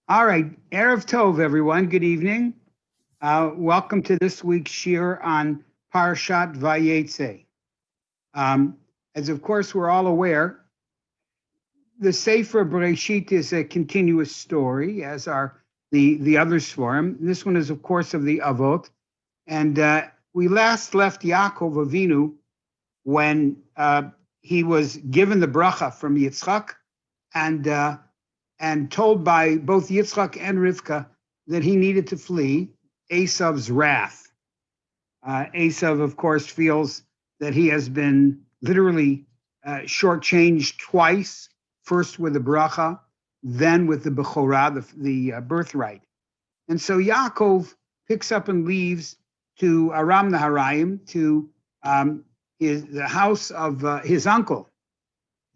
All right, Erev Tov, everyone. Good evening. Welcome to this week's shir on Parshat Vayeitzei. As of course we're all aware, the Sefer Bereshit is a continuous story, as are the other Svarim. This one is, of course, of the Avot, and we last left Yaakov Avinu when he was given the bracha from Yitzchak, and told by both Yitzchak and Rivka that he needed to flee Esav's wrath. Esav, of course, feels that he has been literally shortchanged twice, first with the bracha, then with the bechorah, the birthright. And so Yaakov picks up and leaves to Aram Naharaim, to the house of his uncle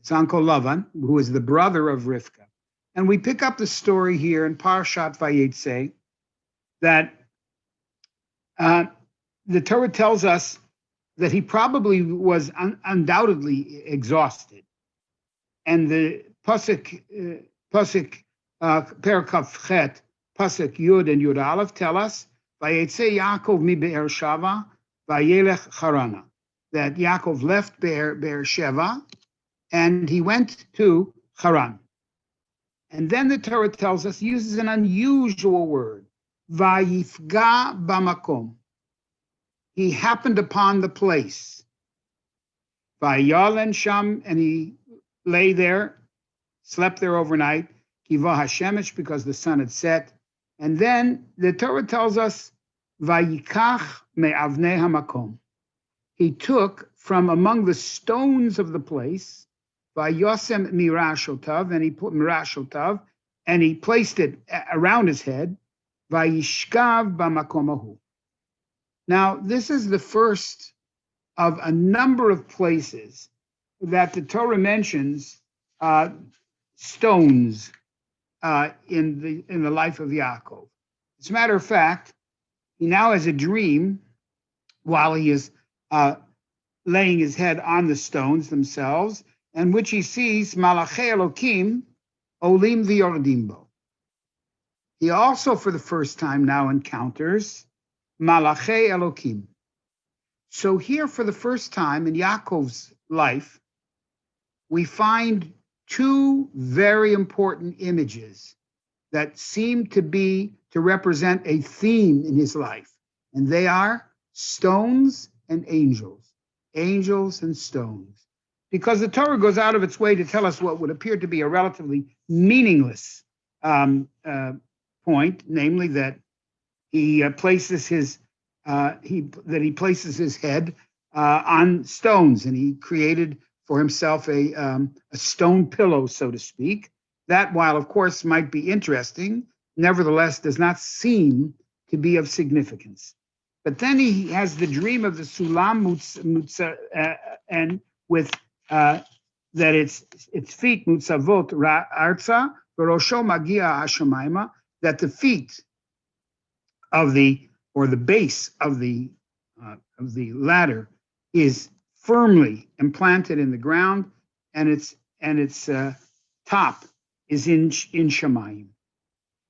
Lavan, who is the brother of Rivka. And we pick up the story here in Parshat Vayeitzei that the Torah tells us that he probably was undoubtedly exhausted. And the Pasuk Perkaf Chet, Pasuk Yud and Yud Aleph tell us, Vayeitzei Yaakov mi Be'er Sheva, Vayelech Harana, that Yaakov left Be'er Sheva and he went to Haran. And then the Torah tells us, uses an unusual word, Vayifga bamakom. He happened upon the place. Vayalen sham, and he lay there, slept there overnight. Kiva hashemesh, because the sun had set. And then the Torah tells us, Vayikach me'avnei hamakom. He took from among the stones of the place, Vayosem mirashotav, and he put mirashotav, and he placed it around his head. Vayishkav bamakomahu. Now, this is the first of a number of places that the Torah mentions stones in the life of Yaakov. As a matter of fact, he now has a dream while he is laying his head on the stones themselves, in which he sees Malachei Elokim Olim v'Yordim bo. He also, for the first time now, encounters Malachei Elokim. So here, for the first time in Yaakov's life, we find two very important images that seem to represent a theme in his life, and they are stones and angels and stones. Because the Torah goes out of its way to tell us what would appear to be a relatively meaningless point, namely that he places his head on stones, and he created for himself a stone pillow, so to speak. That, while of course might be interesting, nevertheless does not seem to be of significance. But then he has the dream of the Sulam Mutza, and with that its feet mutzavot arza v'rosho magia hashamayma, that the feet of the base of the ladder is firmly implanted in the ground, and its top is in Shamayim.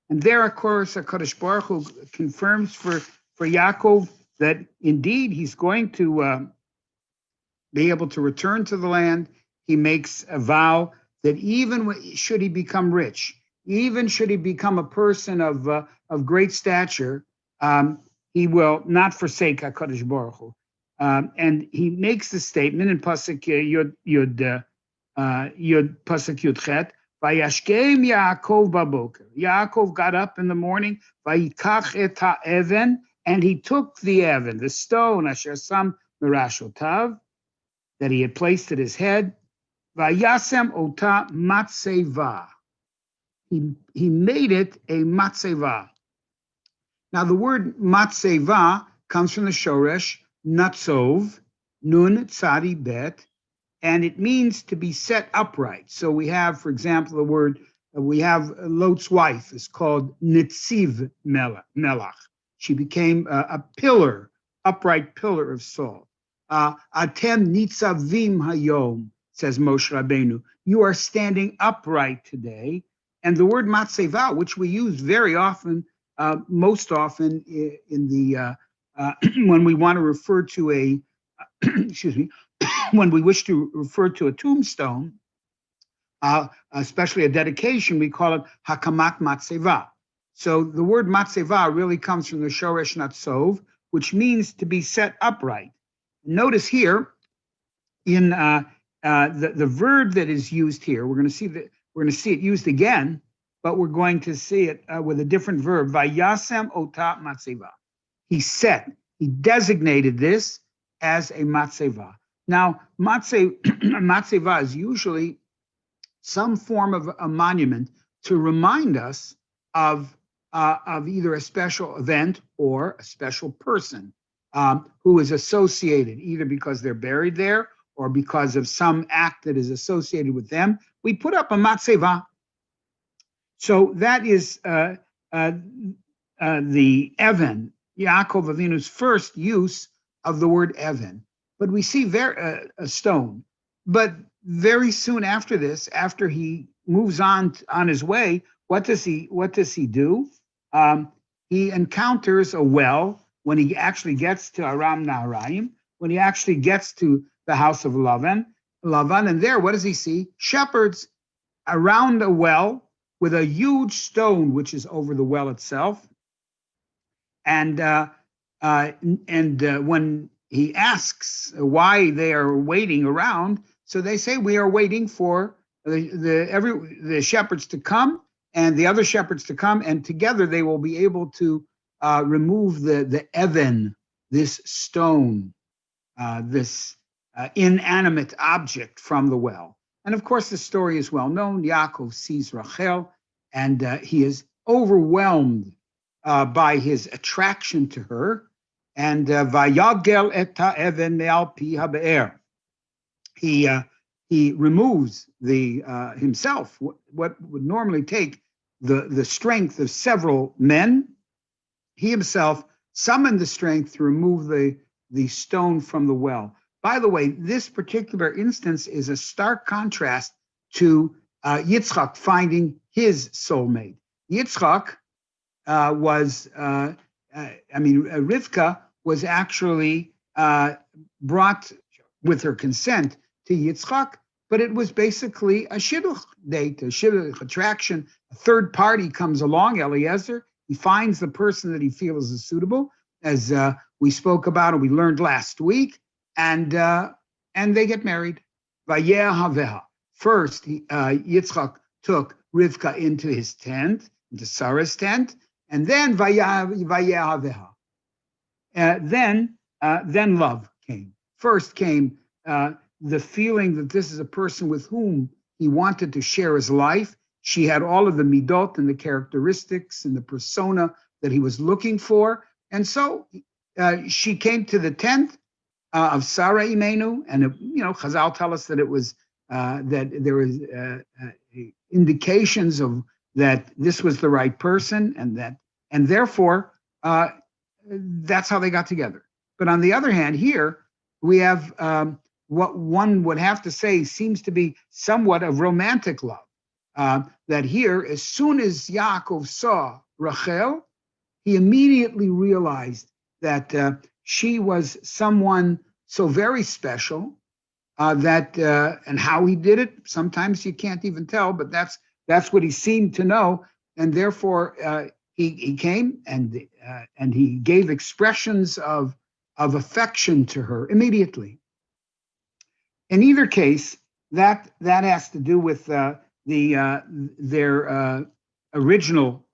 And there, of course, HaKadosh Baruch Hu confirms for Yaakov that indeed he's going to be able to return to the land. He makes a vow that even should he become rich, even should he become a person of great stature, he will not forsake HaKadosh Baruch Hu. And he makes the statement in Pasuk Yud Pasuk Yud Chet, Vayashkem Yaakov baboker. Yaakov got up in the morning, Vayikach et ha'even, and he took the even, the stone, asher sam mirashotav, that he had placed at his head, Vayasem ota matzeva. He made it a matzeva. Now the word matzeva comes from the shoresh natzov, nun tzadi bet, and it means to be set upright. So we have, for example, the word, we have Lot's wife is called Nitziv Melach. She became a pillar, upright pillar of salt. Atem nitzavim hayom, says Moshe Rabbeinu. You are standing upright today. And the word matzeva, which we use very often, most often in the when we want to refer to a excuse me, when we wish to refer to a tombstone, especially a dedication, we call it hakamat matzeva. So the word matzeva really comes from the shoresh natsov, which means to be set upright. Notice here in the verb that is used here, we're going to see it used again, but we're going to see it with a different verb. Vayasem ota matzeva. He designated this as a matzeva. Now, matzeva is usually some form of a monument to remind us of either a special event or a special person who is associated, either because they're buried there or because of some act that is associated with them. We put up a matzeva. So that is the Evan, Yaakov Avinu's first use of the word Evan. But we see a stone. But very soon after this, after he moves on his way, what does he do? He encounters a well when he actually gets to Aram Naharaim, when he actually gets to the house of Lavan, and there, what does he see? Shepherds around a well with a huge stone which is over the well itself. And when he asks why they are waiting around, so they say, we are waiting for the shepherds to come and the other shepherds to come, and together they will be able to remove the Evan, this stone, this inanimate object from the well. And of course, the story is well known. Yaakov sees Rachel, and he is overwhelmed by his attraction to her. And vayagel et ha'even me'al pi ha'be'er. He removes himself what would normally take the strength of several men. He himself summoned the strength to remove the stone from the well. By the way, this particular instance is a stark contrast to Yitzchak finding his soulmate. Yitzchak Rivka was actually brought with her consent to Yitzchak, but it was basically a shidduch date, a shidduch attraction. A third party comes along, Eliezer. He finds the person that he feels is suitable, as we spoke about and we learned last week, and they get married. Vayeh haveha. First, Yitzchak took Rivka into his tent, into Sarah's tent, and then Vayeh haveha. Then love came. First came the feeling that this is a person with whom he wanted to share his life. She had all of the midot and the characteristics and the persona that he was looking for. And so she came to the tent of Sarah Imenu, and Chazal tell us that it was that there was indications of that this was the right person, and therefore that's how they got together. But on the other hand, here we have what one would have to say seems to be somewhat of romantic love. That here, as soon as Yaakov saw Rachel, he immediately realized that she was someone so very special and how he did it, sometimes you can't even tell, but that's what he seemed to know, and therefore he came and he gave expressions of affection to her immediately. In either case, that has to do with their original,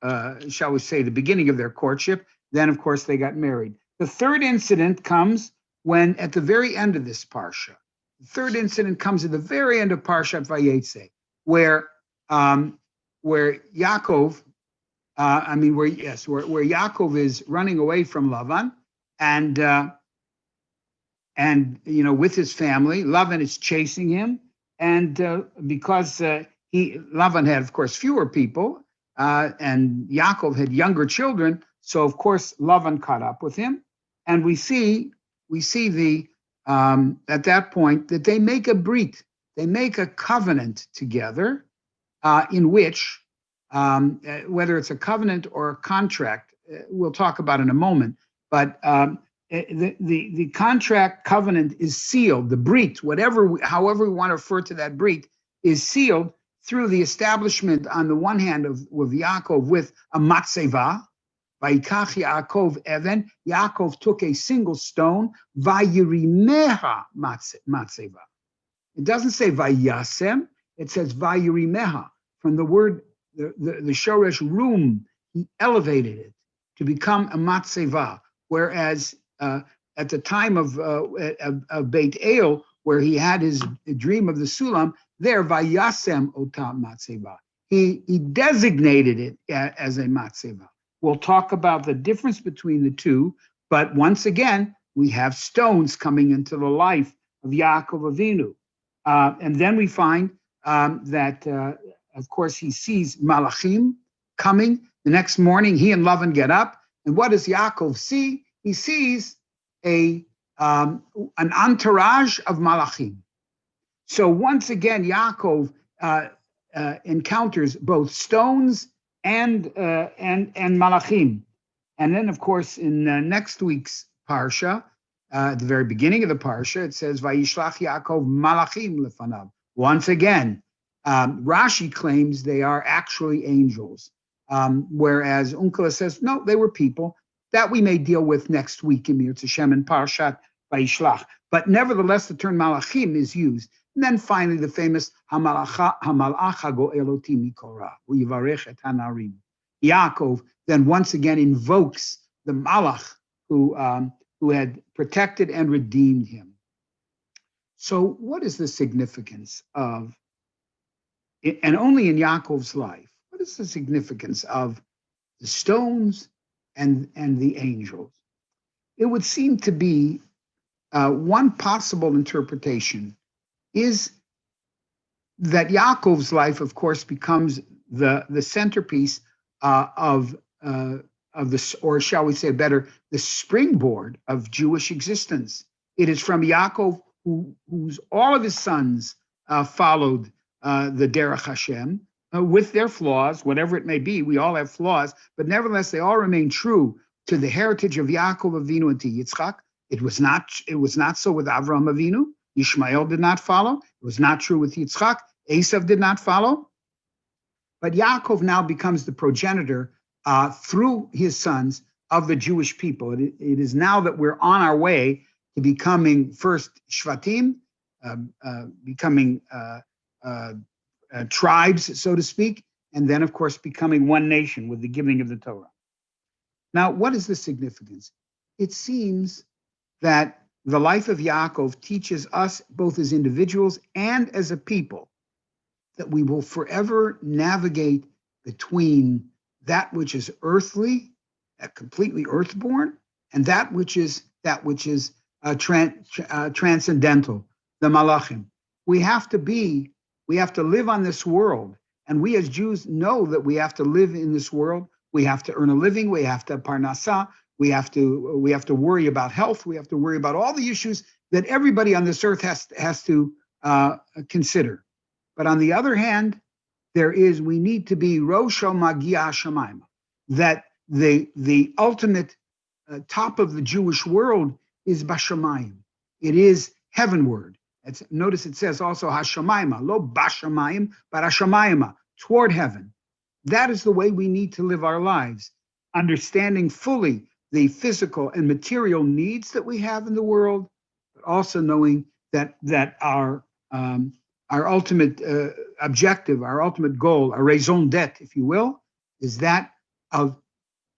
shall we say, the beginning of their courtship. Then, of course, they got married. The third incident comes when, at the very end of this Parsha, the third incident comes at the very end of Parshat Vayeitzei, where Yaakov, where Yaakov is running away from Lavan, and with his family. Lavan is chasing him, and because Lavan had, of course, fewer people, and Yaakov had younger children, so of course Lavan caught up with him, and we see the at that point that they make a brit, they make a covenant together, in which whether it's a covenant or a contract. We'll talk about in a moment. But the contract covenant is sealed. The brit, however we want to refer to that brit, is sealed through the establishment, on the one hand, with Yaakov with a matzeva. Vayikach Yaakov even. Yaakov took a single stone. Vayirimeha matzeva. It doesn't say vayasem. It says vayirimeha. From the word, the shoresh room, he elevated it to become a matzeva. Whereas at the time of Beit El, where he had his dream of the Sulam, there vayasem otam matzeva. He designated it as a matzeva. We'll talk about the difference between the two, but once again, we have stones coming into the life of Yaakov Avinu. And then we find that, of course, he sees Malachim coming. The next morning, he and Lavan get up, and what does Yaakov see? He sees an entourage of Malachim. So once again, Yaakov encounters both stones and Malachim. And then, of course, in next week's Parsha, at the very beginning of the Parsha, it says, Vayishlach Yaakov Malachim lefanav. Once again, Rashi claims they are actually angels, whereas Unkala says, no, they were people. That we may deal with next week in Mirz Hashem and Parshat Vayishlach. But nevertheless, the term Malachim is used. And then finally, the famous Hamalach Hagoeloti Mikora, Uyivarech et Hanarim. Yaakov then once again invokes the Malach who had protected and redeemed him. So, what is the significance of, and only in Yaakov's life, what is the significance of the stones and the angels? It would seem to be one possible interpretation is that Yaakov's life, of course, becomes the centerpiece of the, or shall we say better, the springboard of Jewish existence. It is from Yaakov, whose all of his sons followed the Derech Hashem with their flaws, whatever it may be. We all have flaws, but nevertheless, they all remain true to the heritage of Yaakov Avinu and to Yitzchak. It was not so with Avraham Avinu. Ishmael did not follow. It was not true with Yitzchak. Esav did not follow. But Yaakov now becomes the progenitor through his sons of the Jewish people. It is now that we're on our way to becoming first Shvatim, becoming tribes, so to speak, and then, of course, becoming one nation with the giving of the Torah. Now, what is the significance? It seems that the life of Yaakov teaches us, both as individuals and as a people, that we will forever navigate between that which is earthly, completely earthborn, and that which is transcendental, the Malachim. We have to live on this world, and we as Jews know that we have to live in this world. We have to earn a living. We have to parnasah. We have to worry about health. We have to worry about all the issues that everybody on this earth has to consider. But on the other hand, we need to be Roshel Magia Shamayim, that the ultimate top of the Jewish world is Bashamayim. It is heavenward. Notice it says also Hashamayim, lo Bashamayim, but Hashamayim, toward heaven. That is the way we need to live our lives, understanding fully the physical and material needs that we have in the world, but also knowing that our ultimate objective, our ultimate goal, our raison d'etre, if you will, is that of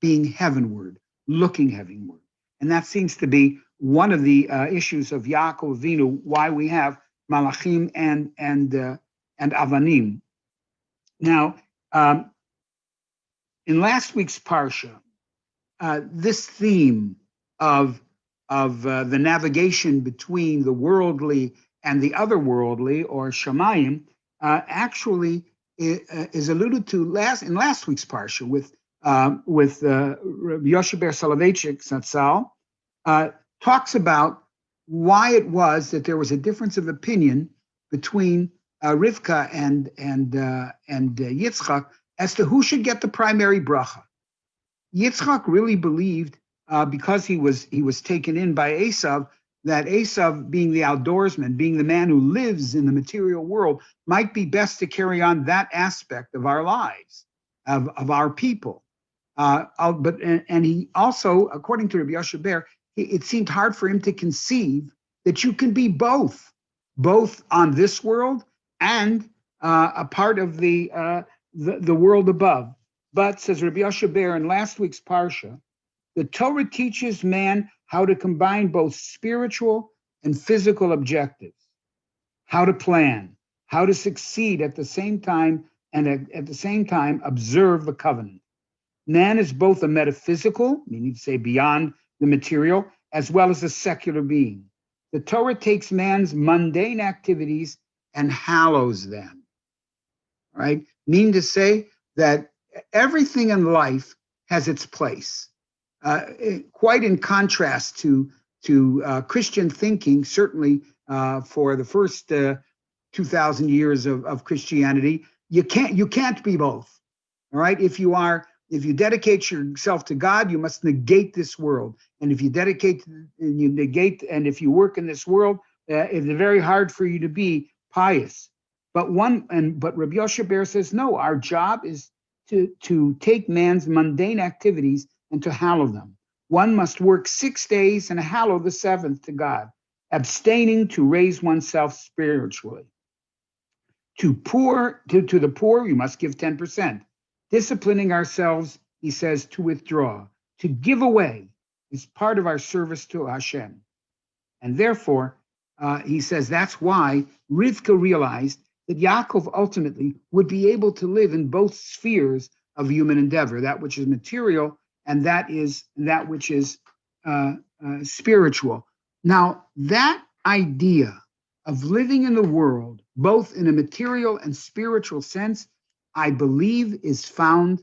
being heavenward, looking heavenward. And that seems to be one of the issues of Yaakov Avinu, why we have Malachim and Avanim. Now, in last week's Parsha, this theme of the navigation between the worldly and the otherworldly, or Shamayim, actually is alluded to in last week's Parsha with Rabbi Yoshe Soloveitchik Zatzal, talks about why it was that there was a difference of opinion between Rivka and Yitzchak as to who should get the primary bracha. Yitzchak really believed, because he was taken in by Esav, that Esav, being the outdoorsman, being the man who lives in the material world, might be best to carry on that aspect of our lives, of our people. And he also, according to Rabbi Yoshe Ber, it seemed hard for him to conceive that you can be both on this world and a part of the world above. But, says Rabbi Yoshe Ber in last week's Parsha, the Torah teaches man how to combine both spiritual and physical objectives, how to plan, how to succeed at the same time, and at the same time observe the covenant. Man is both a metaphysical, meaning to say beyond the material, as well as a secular being. The Torah takes man's mundane activities and hallows them, right? Meaning to say that everything in life has its place. Quite in contrast to Christian thinking, certainly for the first 2,000 years of Christianity, you can't be both. All right, if you dedicate yourself to God, you must negate this world. And if you if you work in this world, it's very hard for you to be pious. But Rabbi Yoshe Ber says, no, our job is to take man's mundane activities and to hallow them. One must work 6 days and hallow the seventh to God, abstaining to raise oneself spiritually. To the poor, you must give 10%. Disciplining ourselves, he says, to withdraw, to give away is part of our service to Hashem. And therefore, he says that's why Rivka realized that Yaakov ultimately would be able to live in both spheres of human endeavor, that which is material and that which is spiritual. Now, that idea of living in the world, both in a material and spiritual sense, I believe is found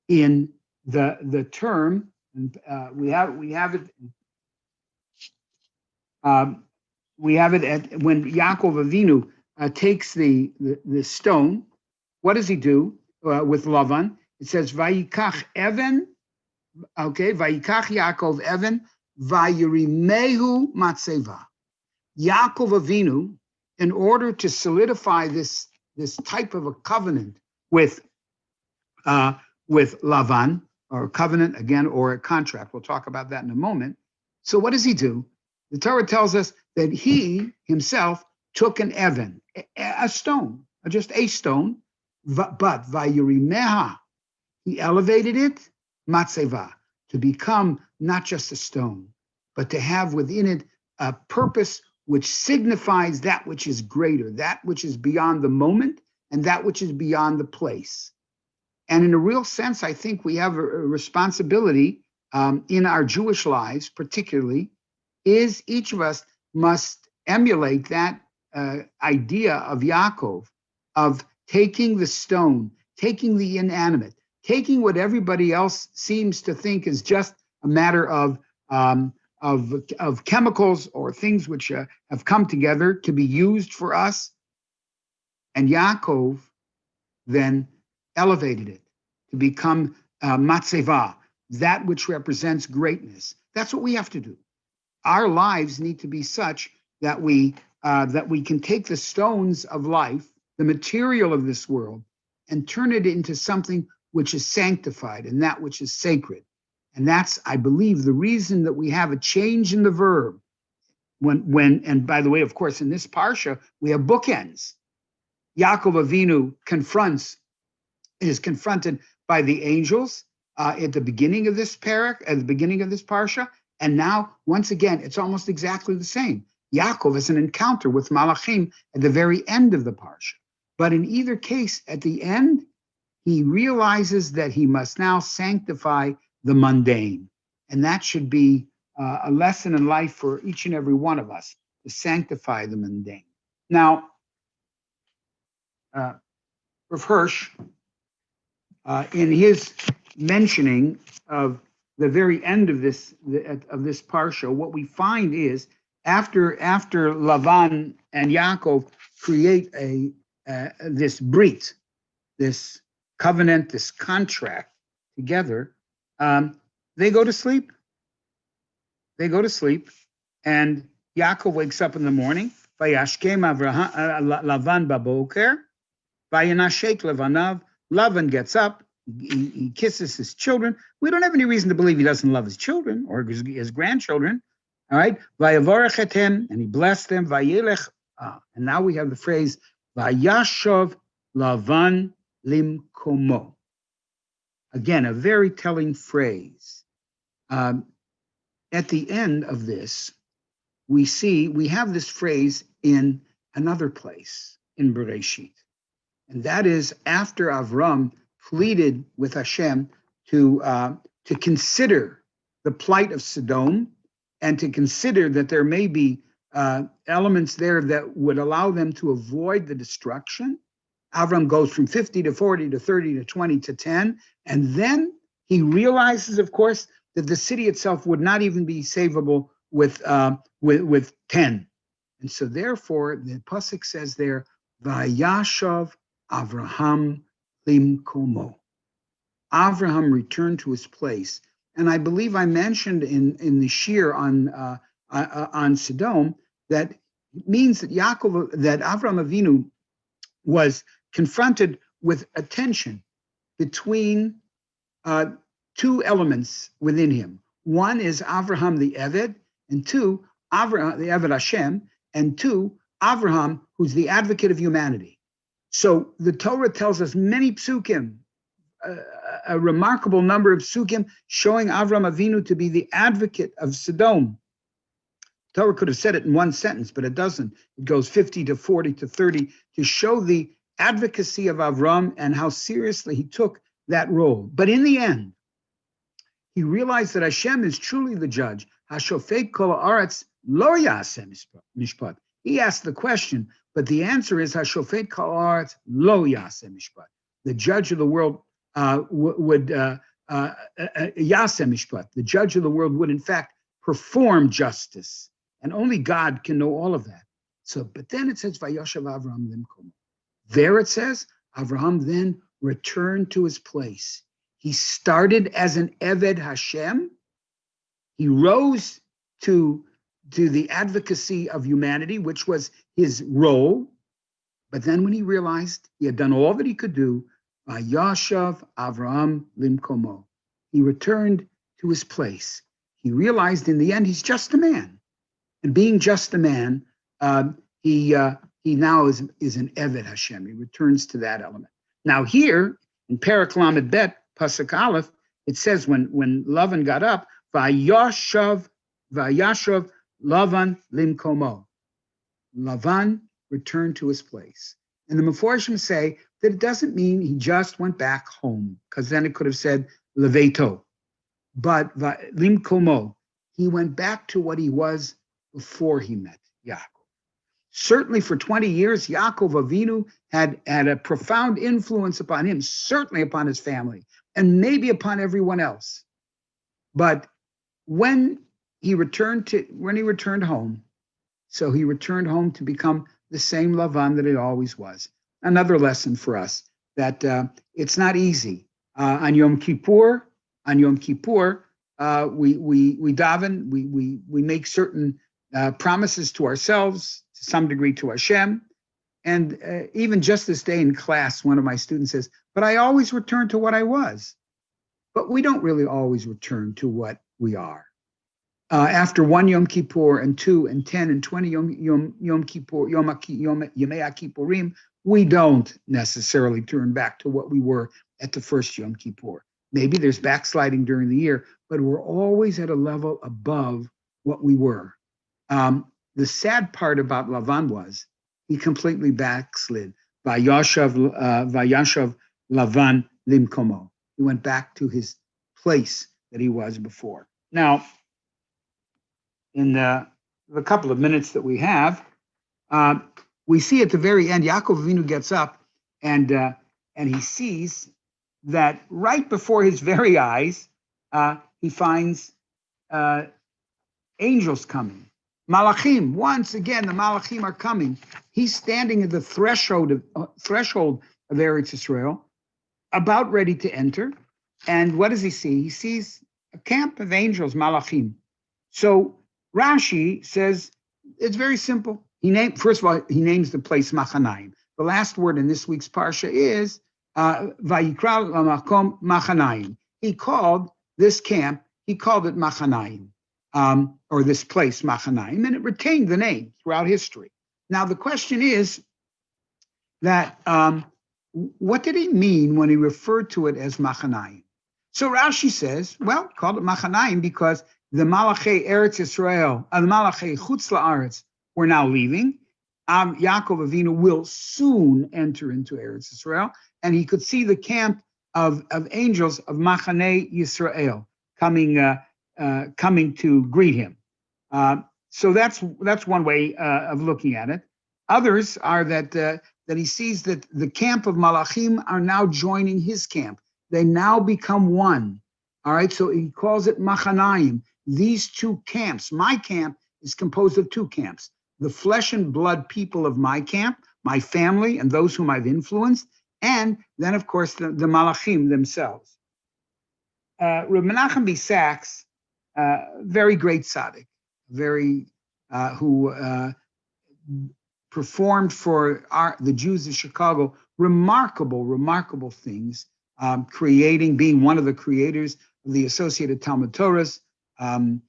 in the term, and we have it at when Yaakov Avinu takes the stone. What does he do with Lavan? It says Vayikach Evan. Okay, Vayikach Yaakov Evan Vayirimehu Matzeva. Yaakov Avinu, in order to solidify this type of a covenant with Lavan, or a covenant again, or a contract. We'll talk about that in a moment. So what does he do? The Torah tells us that he himself took an Evan, a stone, just a stone, but Vayirimeha, he elevated it, Matzeva, to become not just a stone, but to have within it a purpose which signifies that which is greater, that which is beyond the moment, and that which is beyond the place. And in a real sense, I think we have a responsibility in our Jewish lives, particularly, is each of us must emulate that idea of Yaakov, of taking the stone, taking the inanimate, taking what everybody else seems to think is just a matter of chemicals or things which have come together to be used for us. And Yaakov then elevated it to become matzeva, that which represents greatness. That's what we have to do. Our lives need to be such that we can take the stones of life, the material of this world, and turn it into something which is sanctified and that which is sacred. And that's, I believe, the reason that we have a change in the verb. And by the way, of course, in this Parsha, we have bookends. Yaakov Avinu is confronted by the angels at the beginning of this Parsha. And now, once again, it's almost exactly the same. Yaakov has an encounter with Malachim at the very end of the Parsha. But in either case, at the end, he realizes that he must now sanctify the mundane. And that should be a lesson in life for each and every one of us, to sanctify the mundane. Now, Rav Hirsch, in his mentioning of the very end of this Parsha, what we find is after Lavan and Yaakov create this brit, this covenant, this contract together, they go to sleep. They go to sleep, and Yaakov wakes up in the morning. Vayashkem Lavan baboker, vayanashek levanav. Lavan gets up. He kisses his children. We don't have any reason to believe he doesn't love his children or his grandchildren. All right. Vayavorech etem, and he blessed them. Vayelech. And now we have the phrase Vayashov Lavan limkomo. Again, a very telling phrase. At the end of this, we have this phrase in another place in Bereshit. And that is after Avram pleaded with Hashem to consider the plight of Sodom and to consider that there may be elements there that would allow them to avoid the destruction. Avram goes from 50 to 40 to 30 to 20 to 10. And then he realizes, of course, that the city itself would not even be savable with 10. And so therefore, the pasuk says there, Vayashav Avraham limkomo. Avraham returned to his place. And I believe I mentioned in the shir on Sodom that it means that Avraham Avinu was confronted with a tension between two elements within him. One is Avraham the Eved, and two, Avraham the Eved Hashem, and two, Avraham, who's the advocate of humanity. So the Torah tells us many psukim, a remarkable number of psukim showing Avraham Avinu to be the advocate of Sodom. Torah could have said it in one sentence, but it doesn't. It goes 50 to 40 to 30 to show the advocacy of Avram and how seriously he took that role. But in the end, he realized that Hashem is truly the judge. Hashofet kol haaretz lo yaseh mishpat. He asked the question, but the answer is Hashofet kol haaretz lo yaseh mishpat. The judge of the world would yaseh mishpat. The judge of the world would in fact perform justice, and only God can know all of that. So, but then it says Vayoshav Avraham limkom. There it says Avraham then returned to his place. He started as an Eved Hashem. He rose to the advocacy of humanity, which was his role. But then when he realized he had done all that he could do, Vayashav Avraham limkomo. He returned to his place. He realized in the end he's just a man. And being just a man, he now is an Eved Hashem. He returns to that element. Now here, in Perek Lamed Bet, Pasuk Aleph, it says when Lavan got up, Vayashav Lavan limkomo. Lavan returned to his place. And the Meforshim say that it doesn't mean he just went back home, because then it could have said Leveto. But limkomo, he went back to what he was before he met Yaakov. Certainly for 20 years, Yaakov Avinu had a profound influence upon him, certainly upon his family, and maybe upon everyone else. But when he returned home, so he returned home to become the same Lavan that he always was. Another lesson for us, that it's not easy. On Yom Kippur, we daven, we make certain promises to ourselves, to some degree to Hashem. And even just this day in class, one of my students says, but I always return to what I was. But we don't really always return to what we are. After one Yom Kippur and 2 and 10 and 20 Yom Kippur, Yomei Kippurim, we don't necessarily turn back to what we were at the first Yom Kippur. Maybe there's backsliding during the year, but we're always at a level above what we were. The sad part about Lavan was he completely backslid. Vayashav Lavan limkomo. He went back to his place that he was before. Now, in the couple of minutes that we have, we see at the very end, Yaakov Avinu gets up and he sees that right before his very eyes, he finds angels coming. Malachim, once again, the Malachim are coming. He's standing at the threshold of Eretz Yisrael, about ready to enter. And what does he see? He sees a camp of angels, malachim. So Rashi says it's very simple. First of all, he names the place Machanaim. The last word in this week's Parsha is Vayikra Lamakom Machanaim. He called this camp, he called it Machanaim, or this place Machanaim, and it retained the name throughout history. Now, the question is that what did he mean when he referred to it as Machanaim? So Rashi says, well, called it Machanaim because the Malachei Eretz Yisrael, the Malachei Chutz La'aretz were now leaving. Yaakov Avinu will soon enter into Eretz Yisrael, and he could see the camp of angels of Machanei Yisrael coming to greet him. So that's one way of looking at it. Others are that he sees that the camp of Malachim are now joining his camp. They now become one. All right, so he calls it Machanaim. These two camps, my camp is composed of two camps. The flesh and blood people of my camp, my family, and those whom I've influenced, and then, of course, the Malachim themselves. Rabbi Menachem B. Sachs, very great tzaddik, who performed for the Jews of Chicago remarkable things, being one of the creators of the Associated Talmud Torahs, and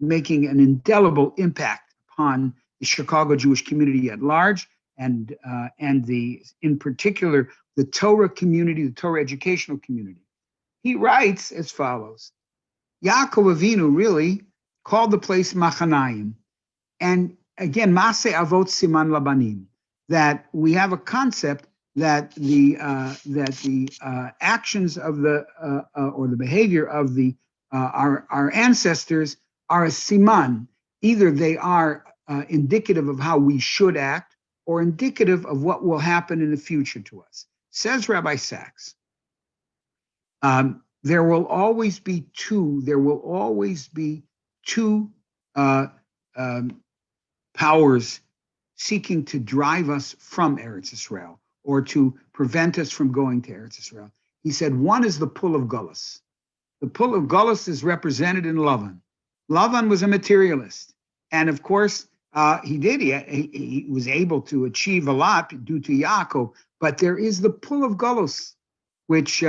making an indelible impact upon the Chicago Jewish community at large, and in particular the Torah community, the Torah educational community. He writes as follows: Yaakov Avinu really called the place Machanaim, and again, Maseh Avot Siman Labanim, that we have a concept that the actions of or the behavior of our ancestors are a siman. Either they are indicative of how we should act, or indicative of what will happen in the future to us. Says Rabbi Sachs, there will always be two powers seeking to drive us from Eretz Yisrael, or to prevent us from going to Eretz Yisrael. He said one is the pull of Gullus. The pull of Gullus is represented in Lavan. Lavan was a materialist, and of course he was able to achieve a lot due to Yaakov. But there is the pull of Gullus, which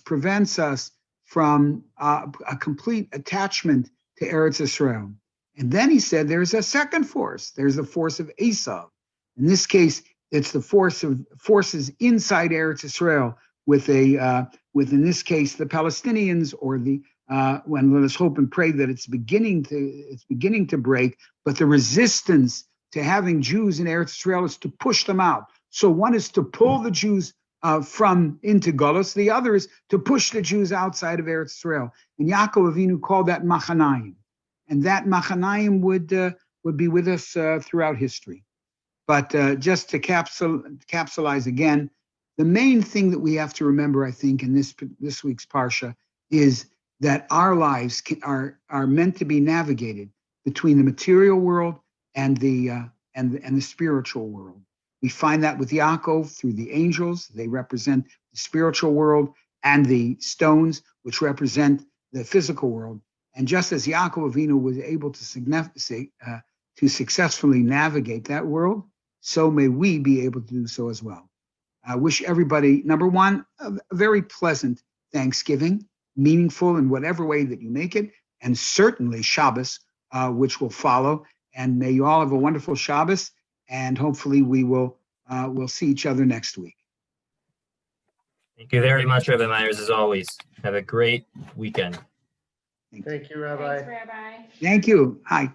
prevents us from a complete attachment to Eretz Yisrael. And then he said there's a second force. There's the force of Esav. In this case, it's the forces inside Eretz Yisrael with in this case the Palestinians, or when let us hope and pray that it's beginning to break. But the resistance to having Jews in Eretz Yisrael is to push them out. So one is to pull the Jews into Golus. The other is to push the Jews outside of Eretz Yisrael. And Yaakov Avinu called that Machanaim, and that Machanaim would be with us throughout history. But just to capsulize again, the main thing that we have to remember, I think, in this week's Parsha is that our lives are meant to be navigated between the material world and the spiritual world. We find that with Yaakov through the angels. They represent the spiritual world, and the stones, which represent the physical world. And just as Yaakov Avinu was able to successfully navigate that world, so may we be able to do so as well. I wish everybody, number one, a very pleasant Thanksgiving, meaningful in whatever way that you make it, and certainly Shabbos, which will follow. And may you all have a wonderful Shabbos, and hopefully we'll see each other next week. Thank you very much, Rabbi Myers, as always. Have a great weekend. Thank you, Rabbi. Thanks, Rabbi. Thank you. Hi.